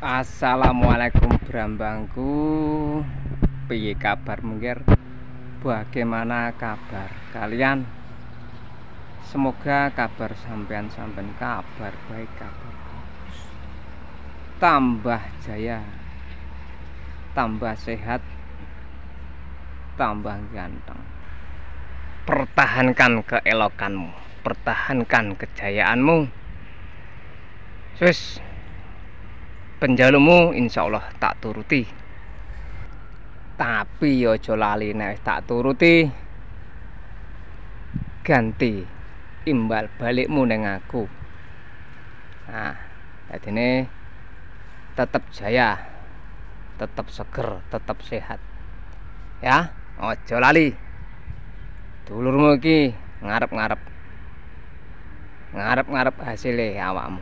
Assalamualaikum Brambangku. Piye kabar mungkir? Bagaimana kabar kalian? Semoga kabar sampean kabar baik, kabar bagus. Tambah jaya, tambah sehat, tambah ganteng. Pertahankan keelokanmu, pertahankan kejayaanmu. Sus, penjalumu insya Allah tak turuti. Tapi ojo lali nek tak turuti, ganti imbal balikmu neng aku. Nah, jadine tetap jaya, tetap seger, tetap sehat. Ya, ojo lali. Dulurmu iki ngarep-ngarep hasilnya awakmu.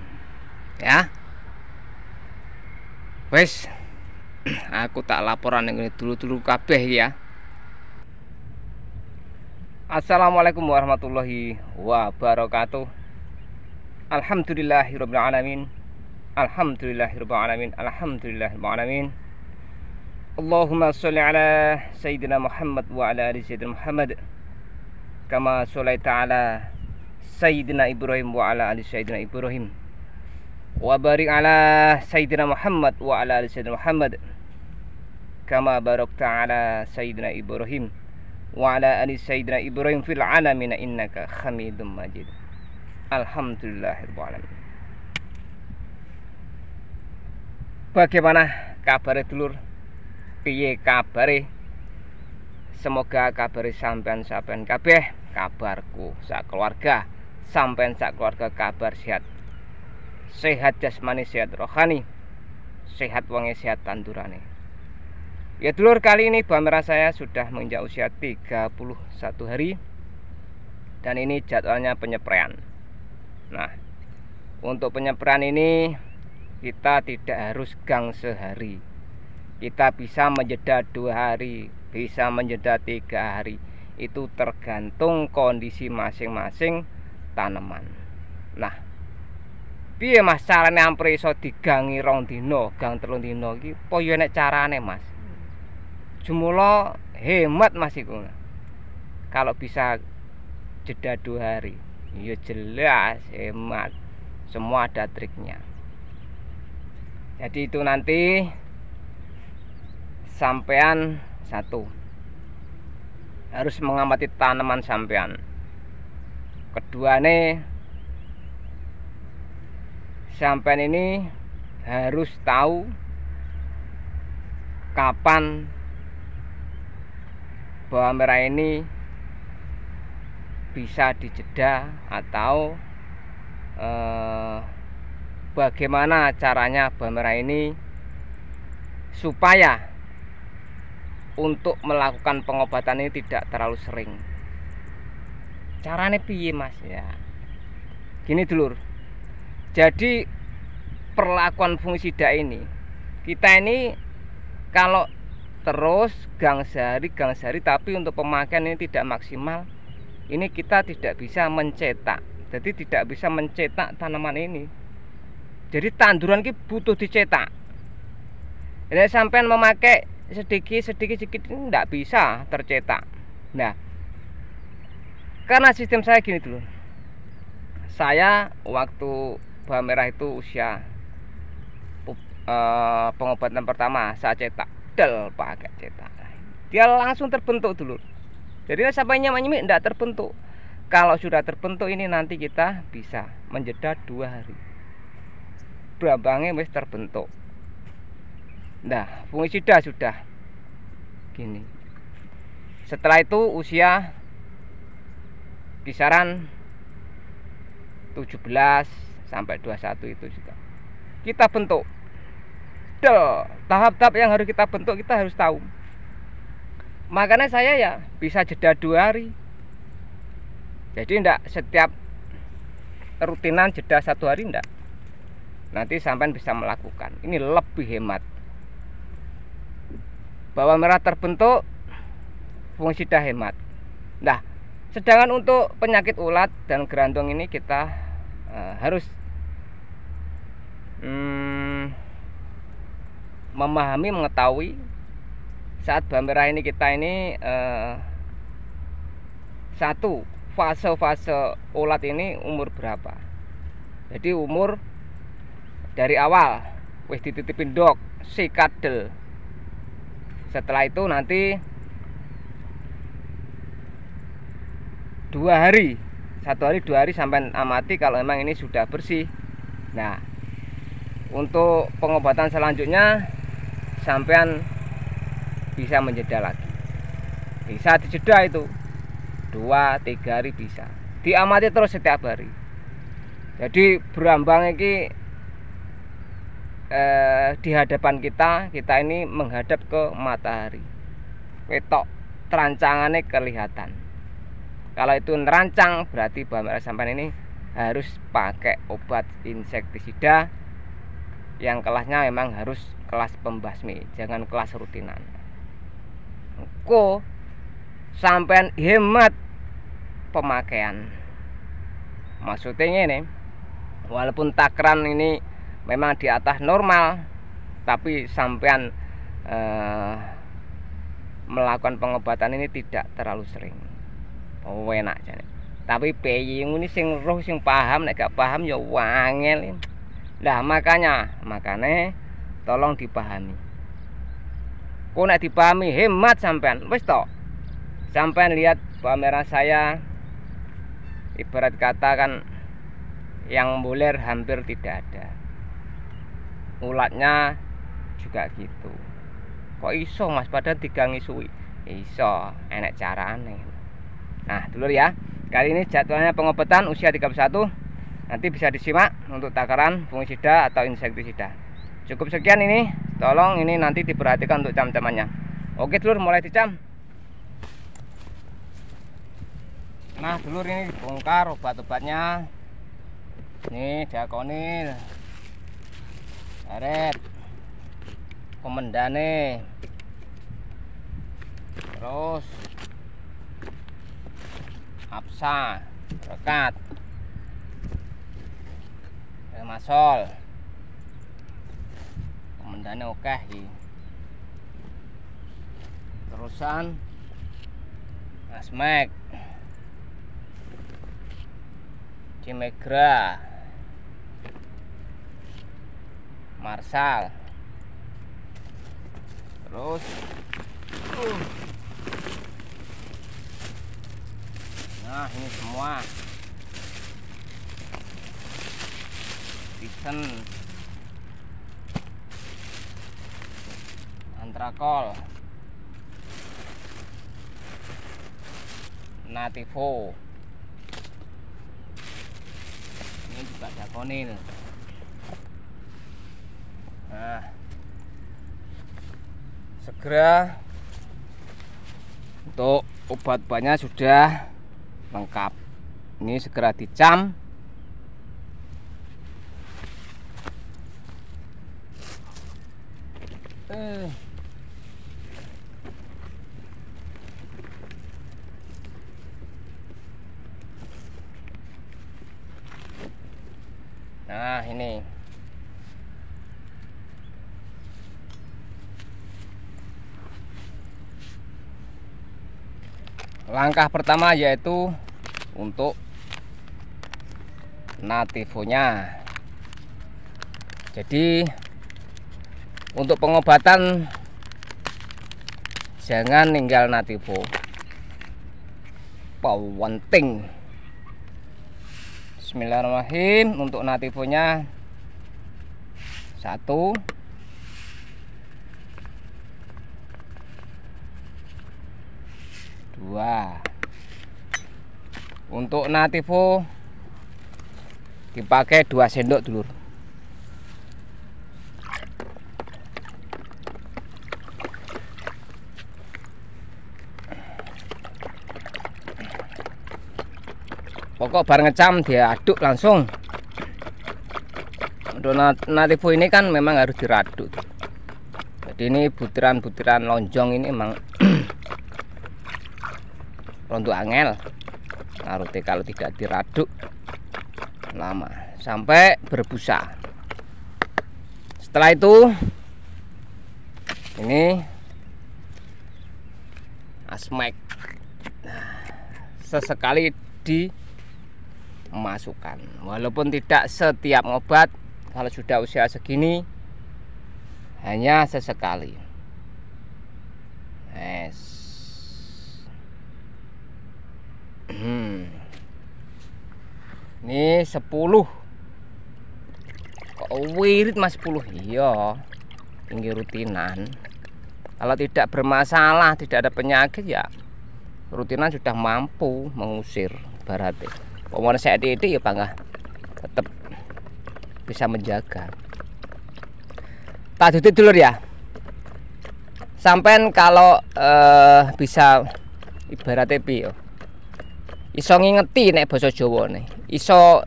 Ya. Wes, aku tak laporan ini dulu kabeh ya. Assalamualaikum warahmatullahi wabarakatuh. Alhamdulillahirabbil alamin. Alhamdulillahirabbil alamin. Alhamdulillahirabbil alamin. Allahumma sholli ala sayyidina Muhammad wa ala ali sayyidina Muhammad. Kama sholaita ala sayyidina Ibrahim wa ala ali sayyidina Ibrahim. Wa barik ala sayyidina Muhammad wa ala ali sayyidina Muhammad kama barakta ala sayyidina Ibrahim wa ala ali sayyidina Ibrahim fil alamin innaka Hamidum Majid. Alhamdulillahirabbil alamin. Bagaimana kabare dulur? Piye kabare? Semoga kabare sampean kabeh, kabarku sak keluarga, sampean sak keluarga kabar sehat. Sehat jasmani, sehat rohani, sehat wangi, sehat tandurane. Ya dulur, kali ini Bamera saya sudah menginjak usia 31 hari. Dan ini jadwalnya penyepraian. Nah, untuk penyepraian ini kita tidak harus gang sehari. Kita bisa menjeda 2 hari, bisa menjeda 3 hari. Itu tergantung kondisi masing-masing tanaman. Nah, piye Mas carane ampre iso digangi 2 dina, gang 3 dina iki apa ya nek carane Mas? Jumula hemat Mas iku. Kalau bisa jeda 2 hari, ya jelas hemat. Semua ada triknya. Jadi itu nanti sampean satu harus mengamati tanaman sampean. Keduane, sampean ini harus tahu kapan bawang merah ini bisa dijeda atau bagaimana caranya bawang merah ini supaya untuk melakukan pengobatan ini tidak terlalu sering. Caranya piye Mas? Ya, gini dulur. Jadi perlakuan fungisida ini, kita ini kalau terus gang sehari tapi untuk pemakaian ini tidak maksimal, ini kita tidak bisa mencetak. Jadi tidak bisa mencetak tanaman ini. Jadi tanduran ini butuh dicetak. Ini sampai memakai sedikit ini tidak bisa tercetak. Nah, karena sistem saya gini dulu. Saya waktu bawang merah itu usia pengobatan pertama saya cetak, pakai cetak, dia langsung terbentuk dulu. Jadi sampai nyamanya tidak terbentuk. Kalau sudah terbentuk ini nanti kita bisa menjeda 2 hari. Brambangnya wis terbentuk. Nah, fungisida sudah gini. Setelah itu usia kisaran 17 sampai 21 itu juga kita bentuk. Tahap-tahap yang harus kita bentuk kita harus tahu. Makanya saya ya bisa jeda 2 hari. Jadi enggak setiap rutinan jeda 1 hari, enggak. Nanti sampai bisa melakukan. Ini lebih hemat. Bawang merah terbentuk, fungisida hemat. Nah, sedangkan untuk penyakit ulat dan gerantung ini kita harus memahami, mengetahui saat bawang merah ini kita ini satu fase-fase ulat ini umur berapa. Jadi umur dari awal wis dititipin dok si kadel. Setelah itu nanti 2 hari, 1 hari 2 hari sampai amati kalau memang ini sudah bersih. Nah, untuk pengobatan selanjutnya sampean bisa menjeda lagi, bisa dijeda itu 2-3 hari bisa diamati terus setiap hari. Jadi berambang ini di hadapan kita ini menghadap ke matahari, wetok terancangannya kelihatan. Kalau itu nerancang berarti bawang merah sampean ini harus pakai obat insektisida yang kelasnya memang harus kelas pembasmi, jangan kelas rutinan. Kok sampean hemat pemakaian. Maksudnya ini, walaupun takaran ini memang di atas normal, tapi sampean melakukan pengobatan ini tidak terlalu sering. Oh, enak jane. Tapi piye ngene sing roh sing paham, nek gak paham ya wangel. Lah makanya tolong dipahami. Kok nek dipahami hemat sampean. Wis to. Sampean lihat bawang merah saya ibarat kata kan yang bulir hampir tidak ada. Ulatnya juga gitu. Kok iso Mas padahal digangi suwi? Iso, enek carane. Nah, dulur ya. Kali ini jadwalnya pengobatan usia 31. Nanti bisa disimak untuk takaran fungisida atau insektisida. Cukup sekian ini. Tolong ini nanti diperhatikan untuk cam-camannya. Oke dulur, mulai dicam. Nah dulur, ini bongkar obat-obatnya. Nih diakonil, aret, komendane, terus apsa, rekat, masol, komendane oke iki. Terusan asmek, cimegra, marsal, terus nah ini semua Vision, Antrakol, Nativo, ini juga Dakonil. Nah, segera untuk obat-obatnya sudah lengkap. Ini segera dicam. Nah, ini langkah pertama yaitu untuk Nativonya. Jadi untuk pengobatan jangan ninggal Nativo, penting. Bismillahirrahmanirrahim. Untuk Nativonya 1, 2. Untuk Nativo dipakai 2 sendok dulur. Pokok bareng ngecam dia aduk langsung. Untuk Nativo ini kan memang harus diraduk. Jadi ini butiran-butiran lonjong ini memang rontok angel. Narute kalau tidak diraduk lama sampai berbusa. Setelah itu Ini Asmax. Sesekali dimasukkan, walaupun tidak setiap obat. Kalau sudah usia segini hanya sesekali. Ini 10. Kok wirid mas 10? Iya, tinggi rutinan. Kalau tidak bermasalah, tidak ada penyakit, ya rutinan sudah mampu mengusir berarti. Pokoknya saya didik ya bangga, tetap bisa menjaga. Tak tutup dulu ya. Sampai kalau bisa ibaratnya piye, iso ngingeti nek basa Jawa nih, iso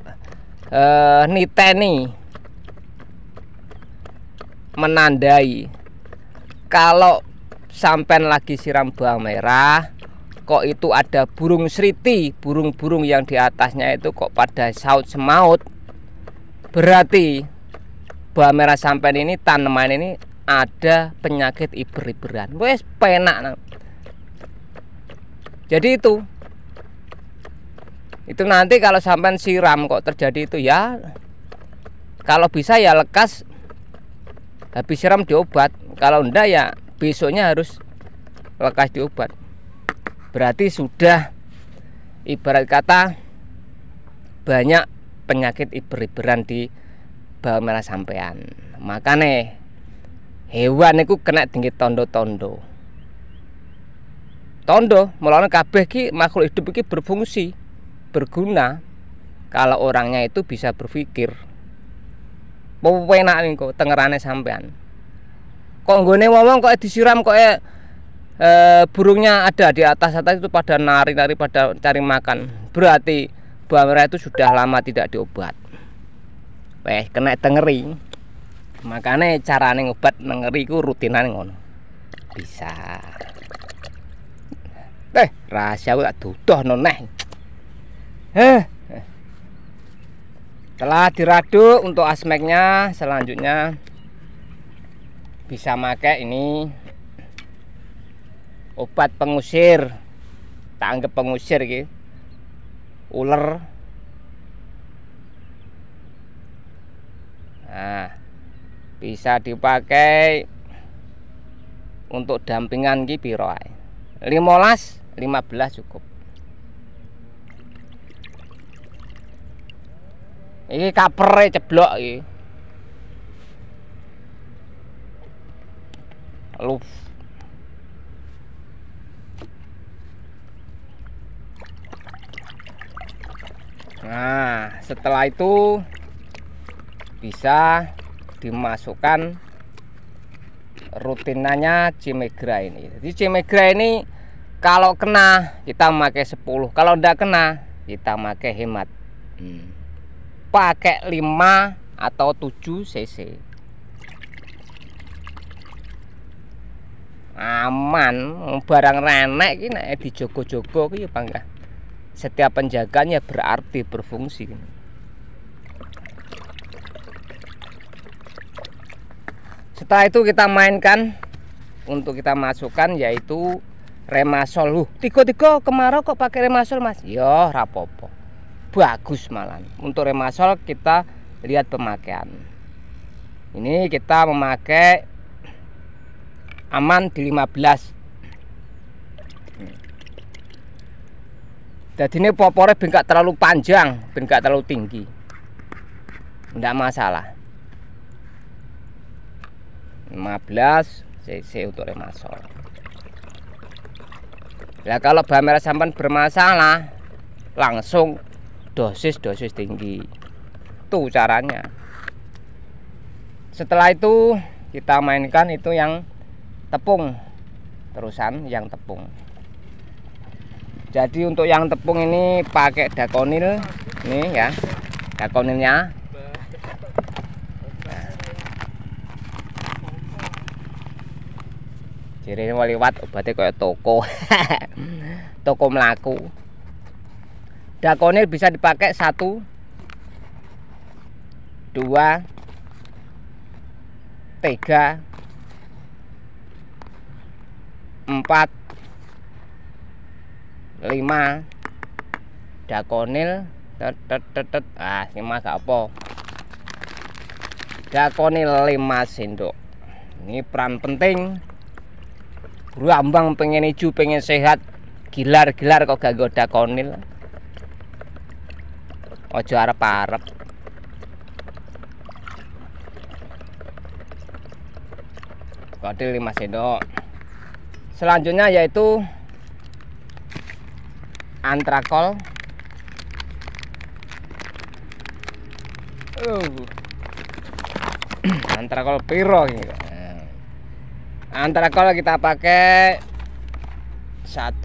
niteni, menandai kalau sampai lagi siram bawang merah kok itu ada burung seriti, burung-burung yang di atasnya itu kok pada saut semaut, berarti bawang merah sampai ini, tanaman ini ada penyakit iber-iberan. Wes penak. Jadi itu nanti kalau sampai siram kok terjadi itu, ya kalau bisa ya lekas habis siram diobat. Kalau enggak ya besoknya harus lekas diobat. Berarti sudah ibarat kata banyak penyakit iber-iberan di bawang merah sampean. Makanya hewan itu kena tinggi tondo-tondo. Tondo mulane kabeh ki makhluk hidup iki berfungsi, berguna. Kalau orangnya itu bisa berpikir. Penak niku tengerane sampean. Kok nggone ngomong kok disiram kok burungnya ada di atas itu pada nari-nari, pada cari makan. Berarti bawang merah itu sudah lama tidak diobat. Weh, kena tengeri. Makanya carane ngobat nengeri ku rutinan ngono. Bisa. Rahasia ku tak dudohno neh. Setelah diraduk untuk Asmaxnya, selanjutnya bisa pakai ini obat pengusir. Tak anggap pengusir gitu, ular. Nah, bisa dipakai untuk dampingan ki piro ae. 15 cukup. Ini kapere ceblok iki. Luf. Nah, setelah itu bisa dimasukkan rutinannya Cimegra ini. Jadi Cimegra ini kalau kena kita pakai 10, kalau enggak kena kita pakai hemat. Pakai 5 atau 7 cc. Aman, barang renek iki nek dijogo-jogo ki ya bangga. Setiap penjagaannya berarti berfungsi. Setelah itu kita mainkan, untuk kita masukkan yaitu Remasol. Tiga kemarau kok pakai Remasol mas? Yo rapopo, bagus malah. Untuk Remasol kita lihat pemakaian. Ini kita memakai aman di 15. Jadi ini popornya bengkak terlalu panjang, bengkak terlalu tinggi, enggak masalah. 15 cc untuk Remasol. Ya kalau bawang merah sampan bermasalah, langsung dosis tinggi. Tuh caranya. Setelah itu kita mainkan itu yang tepung, terusan yang tepung. Jadi untuk yang tepung ini pakai Dakonil, nih ya, Dakonilnya. Jadi ini liwat obatnya kayak toko, toko melaku. Dakonil bisa dipakai 1, 2, 3, 4 5 dakonil tet. Ah, 5 gak apa. Dakonil 5 sendok. Ini peran penting. Rambang pengen hijau, pengen sehat, gilar-gilar kok gak nggo dakonil. Ojo arep-arep. Dakonil 5 sendok. Selanjutnya yaitu antrakol. Antrakol piro gitu. Antrakol kita pakai 1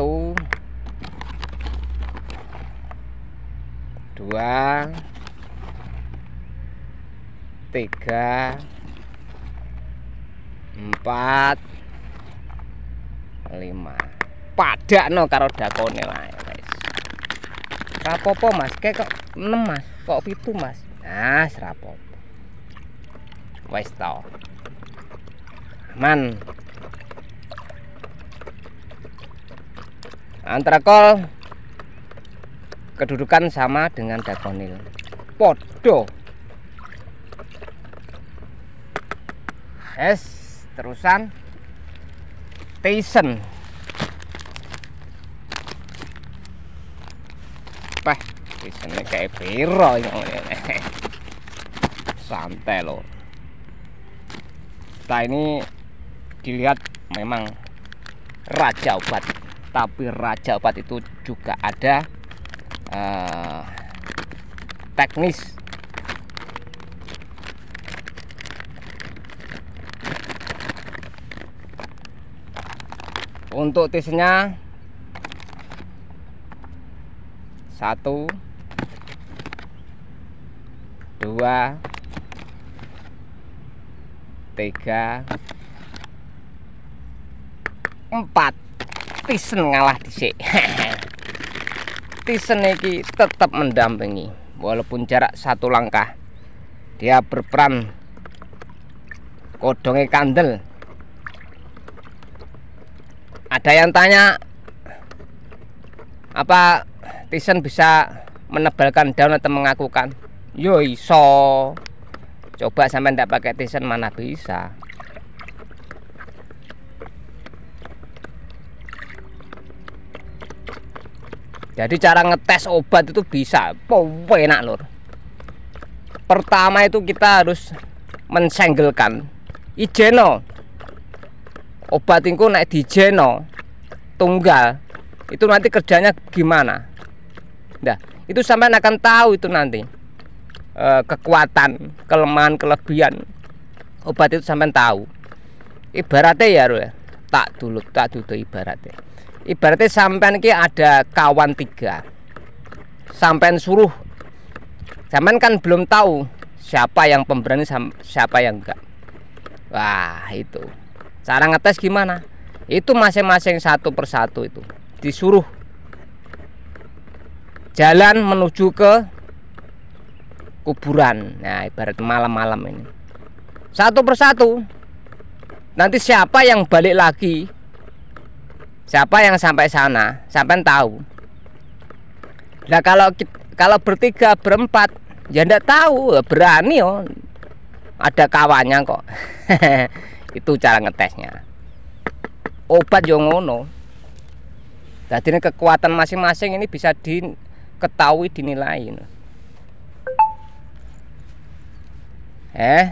2 3 4 5. Padakno karo dakone wae, guys. Rapopo Mas, kayak kok 6 Mas, kok 7 Mas. Nah, serapopo. Wes tau. Aman. Antrakol kedudukan sama dengan dakonil. Podo. Terusan Tyson. Tyson kayak piro ini. Santai loh. Nah, ini dilihat memang raja obat, tapi raja obat itu juga ada teknis. Untuk tisnya 1 2 3 4. Tyson ngalah dhisik. Tyson iki tetap mendampingi walaupun jarak 1 langkah. Dia berperan kodongnya kandel. Ada yang tanya, apa Tyson bisa menebalkan daun atau mengakukan? Yo iso. Coba sampai ndak pakai Tyson, mana bisa. Jadi cara ngetes obat itu bisa, enak lur. Pertama itu kita harus mensenggelkan ijeno. Obat itu naik di jeno tunggal, itu nanti kerjanya gimana? Nah, itu sampai akan tahu itu nanti kekuatan, kelemahan, kelebihan obat itu sampai tahu. Ibaratnya ya, tak dulu ibaratnya sampean ki ada kawan 3, sampean suruh, sampean kan belum tahu siapa yang pemberani siapa yang enggak. Wah, itu cara ngetes gimana? Itu masing-masing satu persatu itu disuruh jalan menuju ke kuburan. Nah, ibarat malam-malam ini satu persatu. Nanti siapa yang balik lagi, siapa yang sampai sana, sampai tahu. Nah, kalau bertiga berempat ya ndak tahu, berani oh, ada kawannya kok. Itu cara ngetesnya. Obat yo ngono. Jadi kekuatan masing-masing ini bisa diketahui, dinilai.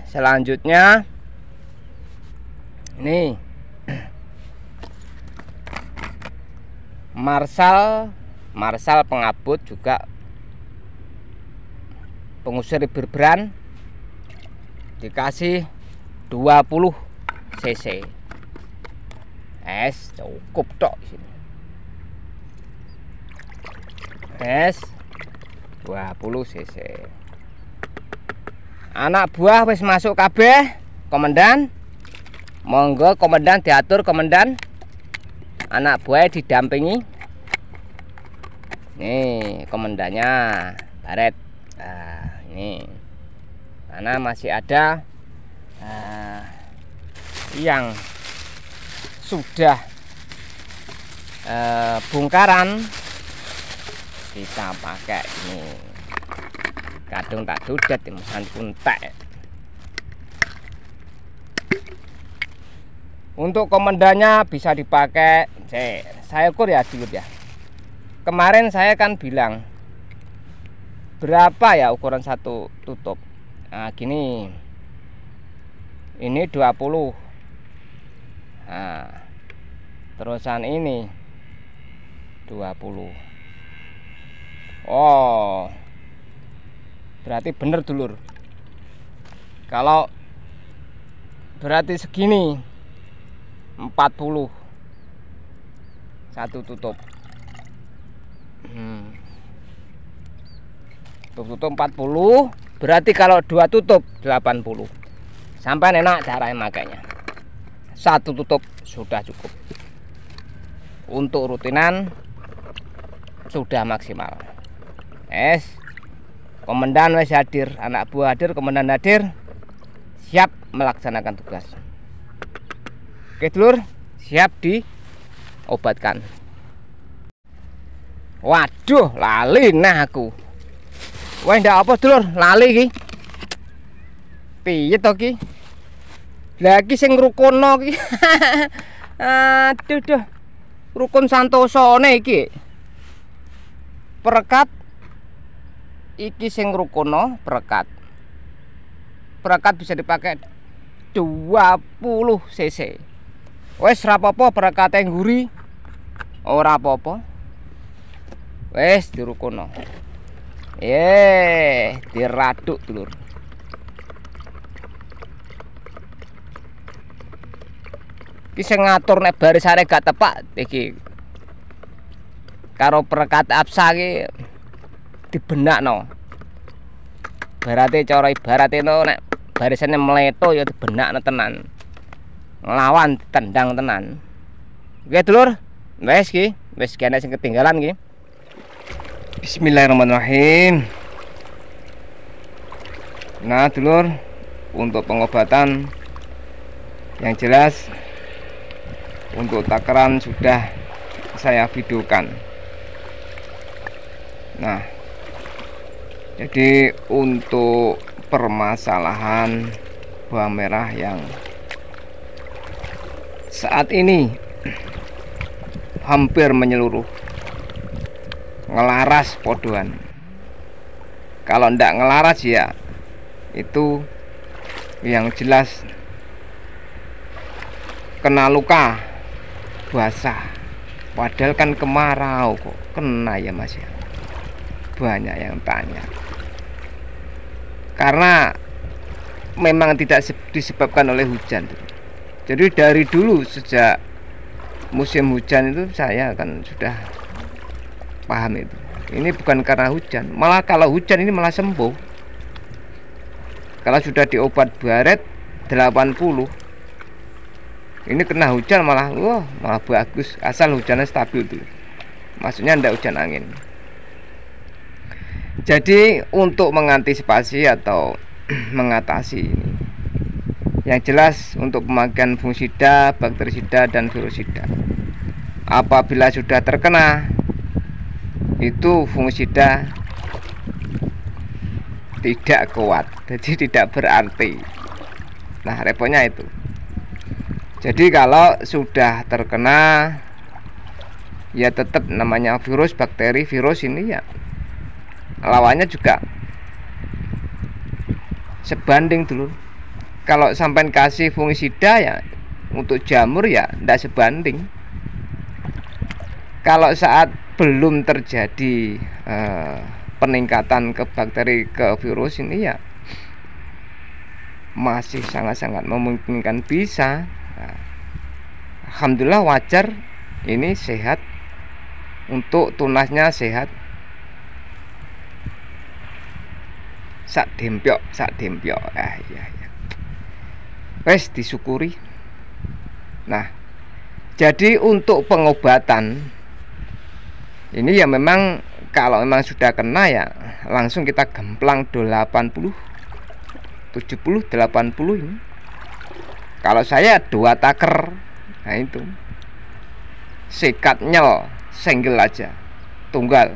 Selanjutnya ini Marsal pengabut juga pengusir berberan, dikasih 20 cc. Cukup tok sini. 20 cc. Anak buah wis masuk kabeh, komandan. Monggo komandan diatur, komandan. Anak buah didampingi. Nih komandannya, baret. Nah, ini karena masih ada yang sudah bongkaran kita pakai ini. Kadung tak dudet mesan puntek. Untuk komendannya bisa dipakai, saya ukur ya dulu ya. Kemarin saya kan bilang berapa ya ukuran satu tutup. Nah, gini. Ini 20. Nah, terusan ini 20. Oh. Berarti bener dulur. Kalau berarti segini 40 satu tutup. Tutup 40, berarti kalau dua tutup 80. Sampai enak caranya makanya. Satu tutup sudah cukup. Untuk rutinan sudah maksimal. Komandan wis hadir, anak buah hadir, komandan hadir, siap melaksanakan tugas. Oke dulur, siap diobatkan. Waduh, lali nah aku. Wah, ndak apa dulur, lali iki. Piye to ki? Lah iki sing rukono ki. Aduh. Rukun Santosone iki. Perekat iki sing rukono perekat. Perekat bisa dipakai 20 cc. Wes ra apa-apa perekate nguri. Ora apa-apa. Wes dirukono. Diraduk dulur. Iki sing ngatur nek barisane gak tepak iki. Karo perekat absa iki dibenakno. Barate cara ibarate nek barisane meleto ya dibenakno tenan. Nglawan tendang tenan. Oke dulur, wes ki, wes kene sing ketinggalan ki. Bismillahirrahmanirrahim. Nah dulur, untuk pengobatan yang jelas untuk takaran sudah saya videokan. Nah, jadi untuk permasalahan bawang merah yang saat ini hampir menyeluruh, ngelaras podoan. Kalau ndak ngelaras ya itu yang jelas kena luka basah. Padahal kan kemarau kok kena ya mas ya. Banyak yang tanya. Karena memang tidak disebabkan oleh hujan. Jadi dari dulu sejak musim hujan itu saya kan sudah paham itu. Ini bukan karena hujan, malah kalau hujan ini malah sembuh. Kalau sudah diobat baret 80, ini kena hujan malah malah bagus, asal hujannya stabil tuh. Maksudnya ndak hujan angin. Jadi untuk mengantisipasi atau mengatasi ini, yang jelas untuk pemakaian fungisida, bakterisida dan virusida. Apabila sudah terkena itu fungisida tidak kuat, jadi tidak berarti. Nah repotnya itu. Jadi kalau sudah terkena ya tetap namanya virus, bakteri, virus ini ya lawannya juga sebanding dulu. Kalau sampai kasih fungisida ya untuk jamur ya tidak sebanding. Kalau saat belum terjadi peningkatan ke bakteri, ke virus ini ya masih sangat-sangat memungkinkan bisa. Nah, alhamdulillah wajar, ini sehat, untuk tunasnya sehat. Sak dempyok iya. Wes disyukuri. Nah, jadi untuk pengobatan ini ya memang kalau memang sudah kena ya langsung kita gemplang 80, 70, 80 ini. Kalau saya 2 taker, nah itu sikat nyel single aja, tunggal.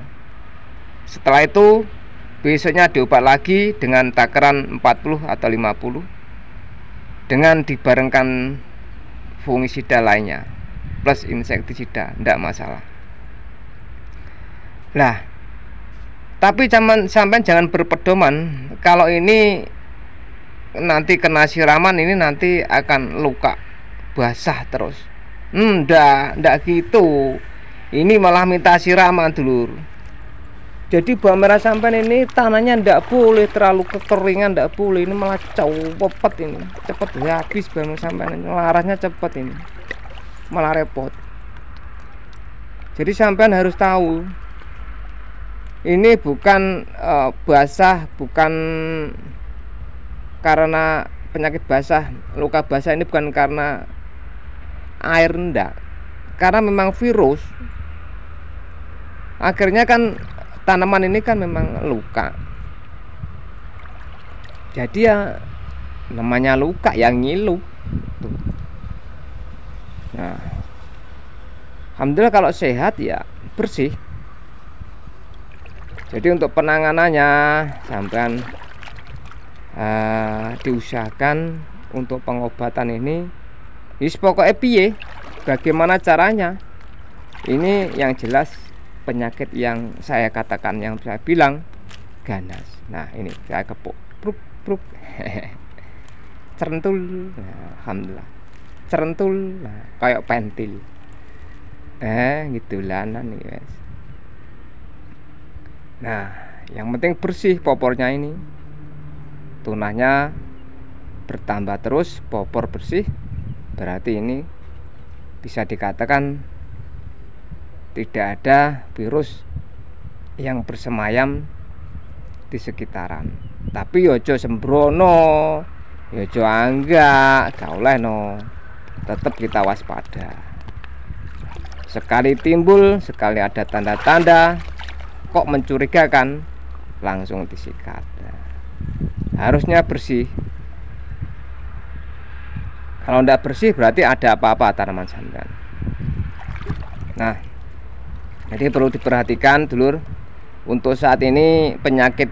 Setelah itu besoknya diobat lagi dengan takaran 40 atau 50 dengan dibarengkan fungisida lainnya plus insektisida, tidak masalah. Nah, tapi sampai jangan berpedoman kalau ini nanti kena siraman ini nanti akan luka basah terus. Ndak gitu. Ini malah minta siraman, dulur. Jadi bawang merah sampean ini tanahnya ndak boleh terlalu kekeringan, ndak boleh. Ini malah cepet ini, cepet habis bawang merah sampean ini. Larasnya cepet ini, malah repot. Jadi sampean harus tahu, ini bukan basah, bukan karena penyakit basah, luka basah ini bukan karena air, ndak. Karena memang virus. Akhirnya kan tanaman ini kan memang luka. Jadi ya namanya luka yang ngilu. Tuh. Nah, alhamdulillah kalau sehat ya bersih. Jadi untuk penanganannya sampean diusahakan untuk pengobatan ini. Pokoknya piye? Bagaimana caranya? Ini yang jelas penyakit yang saya katakan, yang saya bilang ganas. Nah, ini saya kepuk, pruk cerentul. Nah, alhamdulillah cerentul, nah, kayak pentil. Gitulah nih guys. Nah, yang penting bersih popornya ini. Tunahnya bertambah terus, popor bersih. Berarti ini bisa dikatakan tidak ada virus yang bersemayam di sekitaran. Tapi yojo sembrono, yojo angga, gak oleh no. Tetap kita waspada. Sekali timbul, sekali ada tanda-tanda kok mencurigakan, langsung disikat. Harusnya bersih. Kalau tidak bersih berarti ada apa-apa tanaman sampean. Nah, jadi perlu diperhatikan dulur. Untuk saat ini penyakit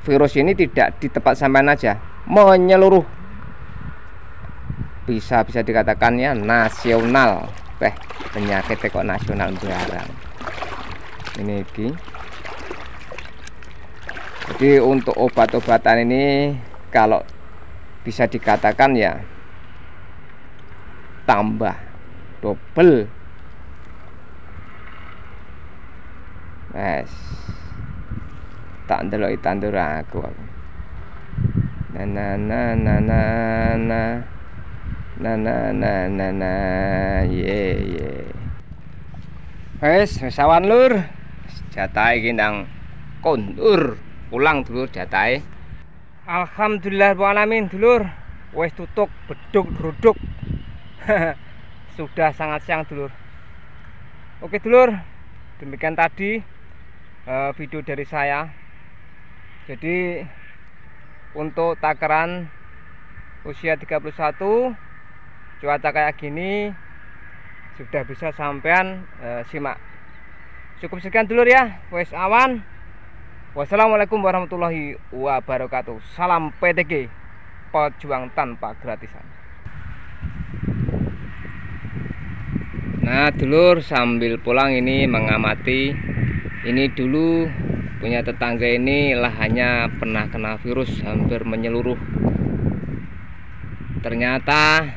virus ini tidak di tempat sampean aja, menyeluruh. Bisa dikatakan ya nasional. Penyakit kok nasional barang. Ini iki. Jadi untuk obat-obatan ini kalau bisa dikatakan ya tambah double. Tak ndeloki tandur aku. Ye. Wes sawan lur. Jatahe iki ndang kondur. Pulang dulur jatahe. Alhamdulillah alamin dulur. Wes tutuk beduk druduk. Sudah sangat siang dulur. Oke dulur, demikian tadi video dari saya. Jadi untuk takaran usia 31 cuaca kayak gini sudah bisa sampean simak. Cukup sekian dulur ya. Wes awan. Wassalamualaikum warahmatullahi wabarakatuh. Salam PTG, pejuang tanpa gratisan. Nah dulur, sambil pulang ini mengamati. Ini dulu punya tetangga ini lahannya pernah kena virus hampir menyeluruh. Ternyata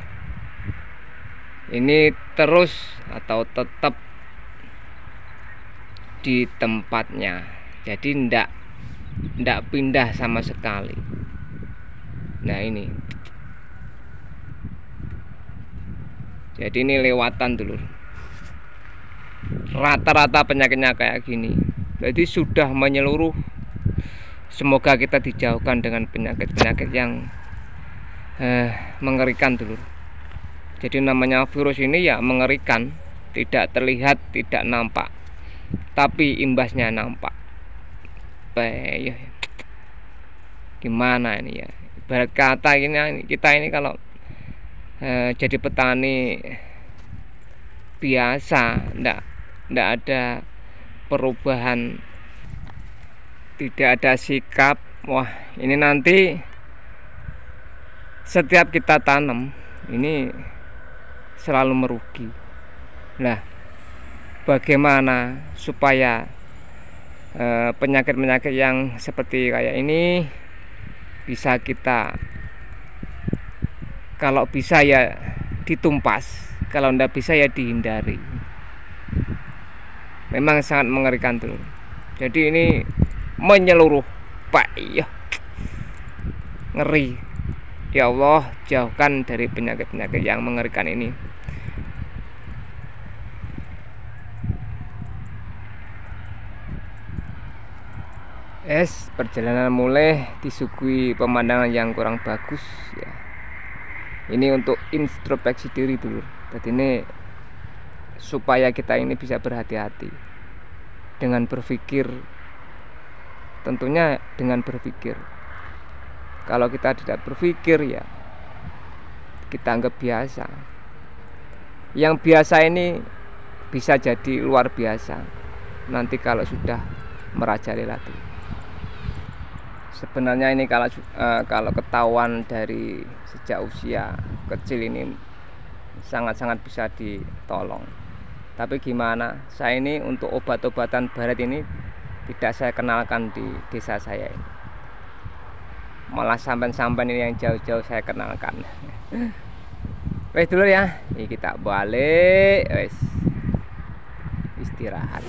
ini terus atau tetap di tempatnya. Jadi ndak pindah sama sekali. Nah ini. Jadi ini lewatan dulur. Rata-rata penyakitnya kayak gini. Jadi sudah menyeluruh. Semoga kita dijauhkan dengan penyakit-penyakit yang mengerikan dulur. Jadi namanya virus ini ya mengerikan. Tidak terlihat, tidak nampak, tapi imbasnya nampak. Gimana ini ya? Ibarat kata ini, kita ini kalau jadi petani biasa, ndak ada perubahan, tidak ada sikap. Wah, ini nanti setiap kita tanam ini selalu merugi. Nah, bagaimana supaya penyakit-penyakit yang seperti kayak ini bisa kita, kalau bisa ya ditumpas, kalau ndak bisa ya dihindari. Memang sangat mengerikan tuh. Jadi ini menyeluruh, Pak. Iya, ngeri. Ya Allah, jauhkan dari penyakit-penyakit yang mengerikan ini. Perjalanan mulai disuguhi pemandangan yang kurang bagus ya. Ini untuk introspeksi diri dulu. Jadi ini supaya kita ini bisa berhati-hati dengan berpikir, tentunya dengan berpikir. Kalau kita tidak berpikir ya kita anggap biasa. Yang biasa ini bisa jadi luar biasa nanti kalau sudah merajalela. Sebenarnya ini kalau ketahuan dari sejak usia kecil ini sangat-sangat bisa ditolong. Tapi gimana, saya ini untuk obat-obatan barat ini tidak saya kenalkan di desa saya ini. Malah sampai-sampai ini yang jauh-jauh saya kenalkan. Wes dulu ya, ini kita balik, wes istirahat.